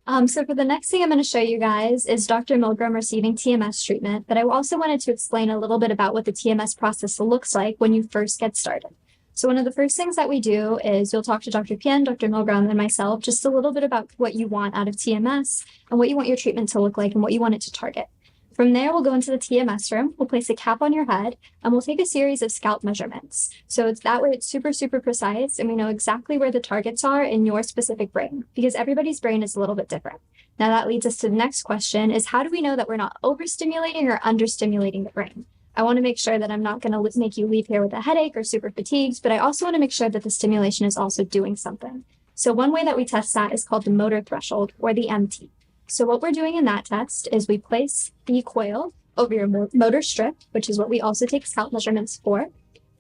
So for the next thing I'm going to show you guys is Dr. Milgram receiving TMS treatment, but I also wanted to explain a little bit about what the TMS process looks like when you first get started. So one of the first things that we do is you'll talk to Dr. Pien, Dr. Milgram, and myself just a little bit about what you want out of TMS and what you want your treatment to look like and what you want it to target. From there, we'll go into the TMS room, we'll place a cap on your head, and we'll take a series of scalp measurements. So it's that way it's super, super precise, and we know exactly where the targets are in your specific brain, because everybody's brain is a little bit different. Now that leads us to the next question is how do we know that we're not overstimulating or understimulating the brain? I want to make sure that I'm not going to make you leave here with a headache or super fatigued, but I also want to make sure that the stimulation is also doing something. So one way that we test that is called the motor threshold, or the MT. So what we're doing in that test is we place the coil over your motor strip, which is what we also take scalp measurements for.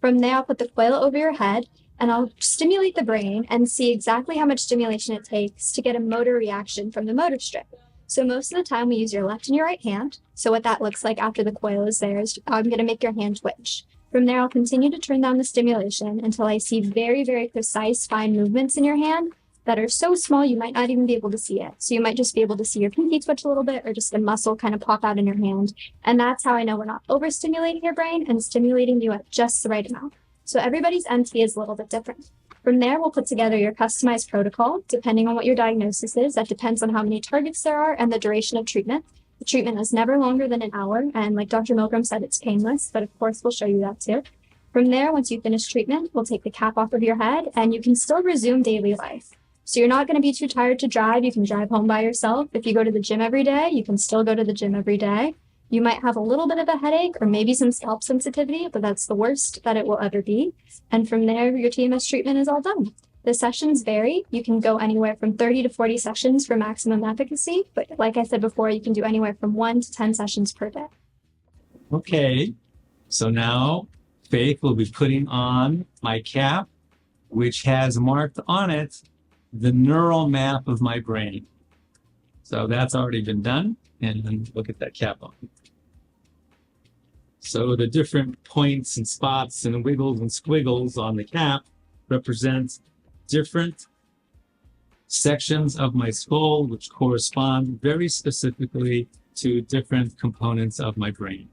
From there, I'll put the coil over your head and I'll stimulate the brain and see exactly how much stimulation it takes to get a motor reaction from the motor strip. So most of the time we use your left and your right hand. So what that looks like after the coil is there is I'm going to make your hand twitch. From there, I'll continue to turn down the stimulation until I see very, very precise fine movements in your hand that are so small you might not even be able to see it. So you might just be able to see your pinky twitch a little bit or just a muscle kind of pop out in your hand. And that's how I know we're not overstimulating your brain and stimulating you at just the right amount. So everybody's MT is a little bit different. From there, we'll put together your customized protocol, depending on what your diagnosis is. That depends on how many targets there are and the duration of treatment. The treatment is never longer than an hour. And like Dr. Milgram said, it's painless, but of course we'll show you that too. From there, once you finish treatment, we'll take the cap off of your head and you can still resume daily life. So you're not going to be too tired to drive. You can drive home by yourself. If you go to the gym every day, you can still go to the gym every day. You might have a little bit of a headache or maybe some scalp sensitivity, but that's the worst that it will ever be. And from there, your TMS treatment is all done. The sessions vary. You can go anywhere from 30 to 40 sessions for maximum efficacy. But like I said before, you can do anywhere from 1 to 10 sessions per day. Okay, so now Faith will be putting on my cap, which has marked on it the neural map of my brain. So that's already been done. And look at that cap on. So the different points and spots and wiggles and squiggles on the cap represent different sections of my skull, which correspond very specifically to different components of my brain.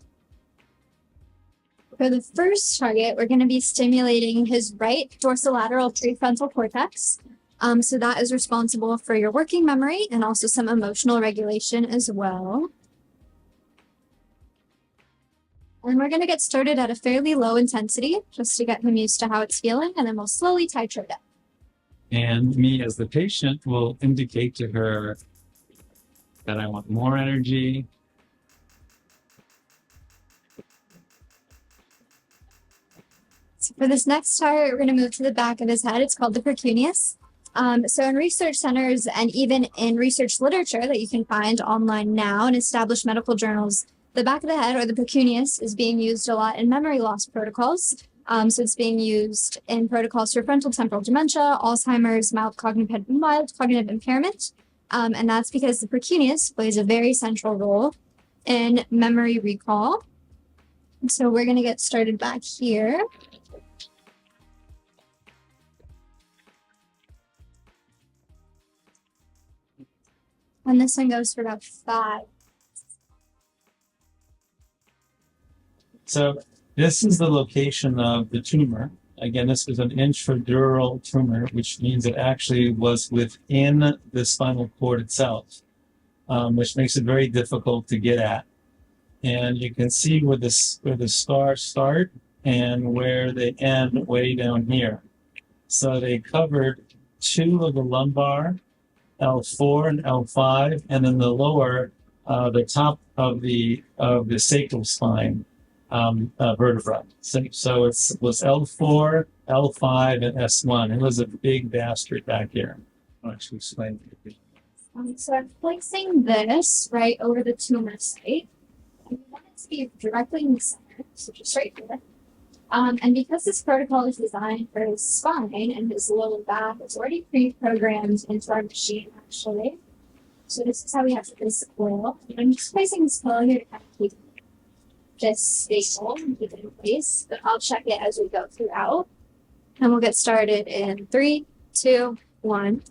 For the first target, we're going to be stimulating his right dorsolateral prefrontal cortex. So that is responsible for your working memory and also some emotional regulation as well. And we're going to get started at a fairly low intensity just to get him used to how it's feeling, and then we'll slowly titrate up. And me as the patient will indicate to her that I want more energy. So for this next target, we're going to move to the back of his head. It's called the precuneus. So in research centers and even in research literature that you can find online now in established medical journals, the back of the head or the precuneus is being used a lot in memory loss protocols. So it's being used in protocols for frontal temporal dementia, Alzheimer's, mild cognitive impairment. And that's because the precuneus plays a very central role in memory recall. So we're going to get started back here. And this one goes for about 5. So this is the location of the tumor. Again, this was an intradural tumor, which means it actually was within the spinal cord itself, which makes it very difficult to get at. And you can see where the stars start and where they end way down here. So they covered 2 of the lumbar, L4 and L5, and then the lower, the top of the sacral spine vertebra. So it was L4, L5, and S1. It was a big bastard back here. I'll actually explain it. So I'm placing this right over the tumor site. I want it to be directly in the center, so just right here. And because this protocol is designed for his spine and his lower back, it's already pre-programmed into our machine, actually. So this is how we have to place the coil. I'm just placing this coil here to kind of keep this stable and keep it in place, but I'll check it as we go throughout. And we'll get started in 3, 2, 1.